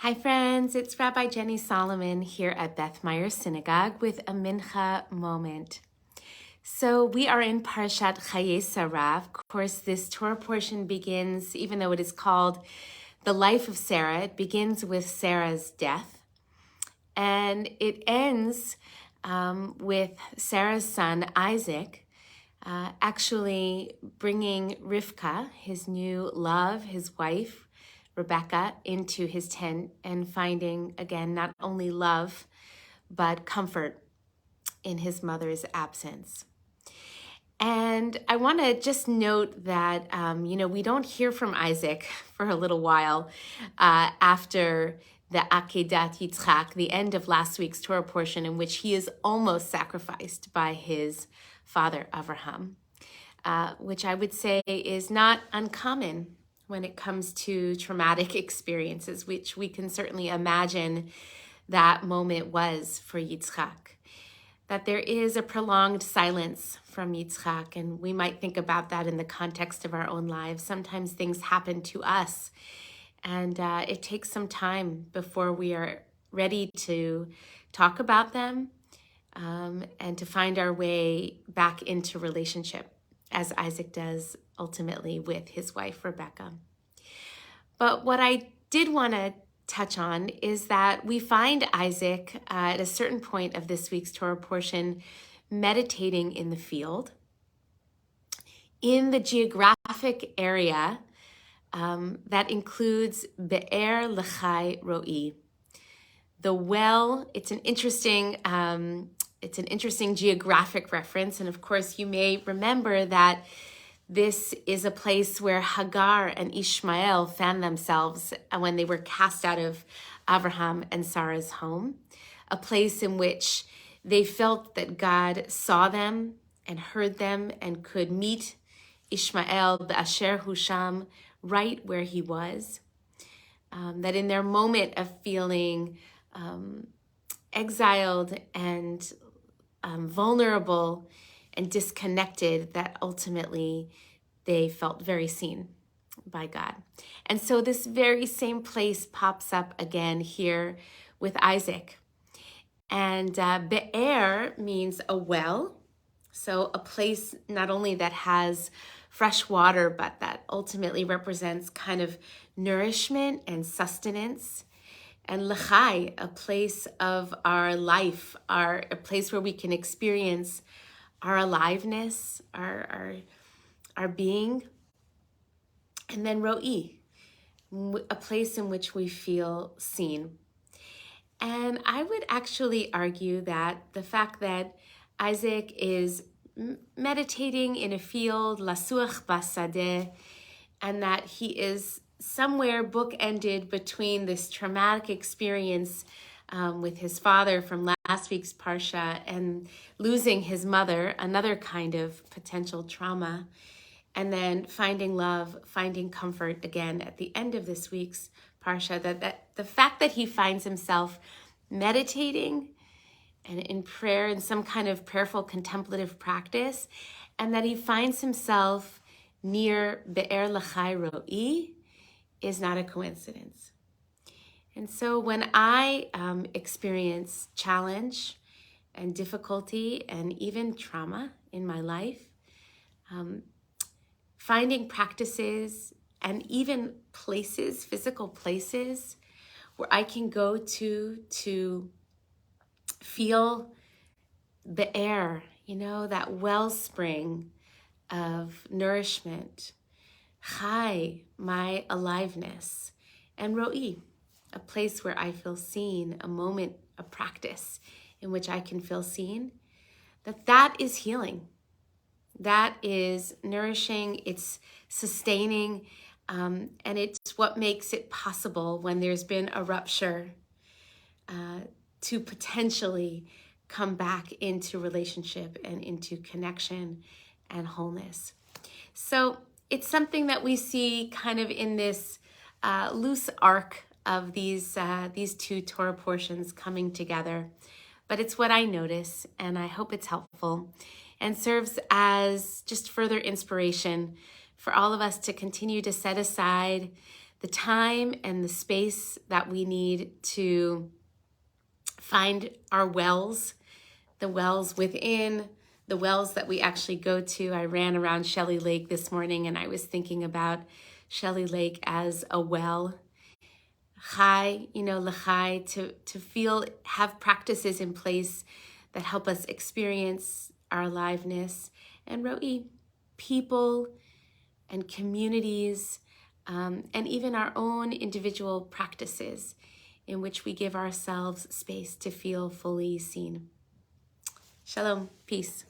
Hi friends, it's Rabbi Jenny Solomon here at Beth Meyer Synagogue with a Mincha moment. So we are in Parashat Chayei Sarah. Of course, this Torah portion begins, even though it is called the life of Sarah, it begins with Sarah's death. And it ends with Sarah's son, Isaac, actually bringing Rivka, his new love, his wife, Rebecca, into his tent and finding, again, not only love, but comfort in his mother's absence. And I want to just note that, we don't hear from Isaac for a little while after the Akedat Yitzchak, the end of last week's Torah portion, in which he is almost sacrificed by his father, Avraham, which I would say is not uncommon when it comes to traumatic experiences, which we can certainly imagine that moment was for Yitzchak. That there is a prolonged silence from Yitzchak, and we might think about that in the context of our own lives. Sometimes things happen to us, and it takes some time before we are ready to talk about them and to find our way back into relationship, as Isaac does ultimately with his wife, Rebecca. But what I did want to touch on is that we find Isaac at a certain point of this week's Torah portion meditating in the field, in the geographic area that includes Be'er Lachai Ro'i. The well, it's an interesting geographic reference. And of course, you may remember that this is a place where Hagar and Ishmael found themselves when they were cast out of Abraham and Sarah's home, a place in which they felt that God saw them and heard them and could meet Ishmael, B'asher Husham, right where he was. That in their moment of feeling exiled and vulnerable and disconnected, that ultimately they felt very seen by God. And so this very same place pops up again here with Isaac. And Be'er means a well, so a place not only that has fresh water, but that ultimately represents kind of nourishment and sustenance. And Lachai, a place of our life, a place where we can experience our aliveness, our being. And then Ro'i, a place in which we feel seen. And I would actually argue that the fact that Isaac is meditating in a field, lasuach basadeh, and that he is somewhere bookended between this traumatic experience with his father from last week's Parsha and losing his mother, another kind of potential trauma, and then finding love, finding comfort again at the end of this week's Parsha, that the fact that he finds himself meditating and in prayer, in some kind of prayerful contemplative practice, and that he finds himself near Be'er Lachai Ro'i is not a coincidence. And so when I experience challenge and difficulty and even trauma in my life, finding practices and even places, physical places where I can go to feel the air, that wellspring of nourishment, Chai, my aliveness, and Ro'i, a place where I feel seen, a moment, a practice in which I can feel seen, that is healing. That is nourishing, it's sustaining, and it's what makes it possible when there's been a rupture to potentially come back into relationship and into connection and wholeness. So it's something that we see kind of in this loose arc of these two Torah portions coming together. But it's what I notice, and I hope it's helpful and serves as just further inspiration for all of us to continue to set aside the time and the space that we need to find our wells, the wells within, the wells that we actually go to. I ran around Shelley Lake this morning and I was thinking about Shelley Lake as a well. Chai, l'chai, to feel, have practices in place that help us experience our aliveness. And Ro'i, people and communities, and even our own individual practices in which we give ourselves space to feel fully seen. Shalom, peace.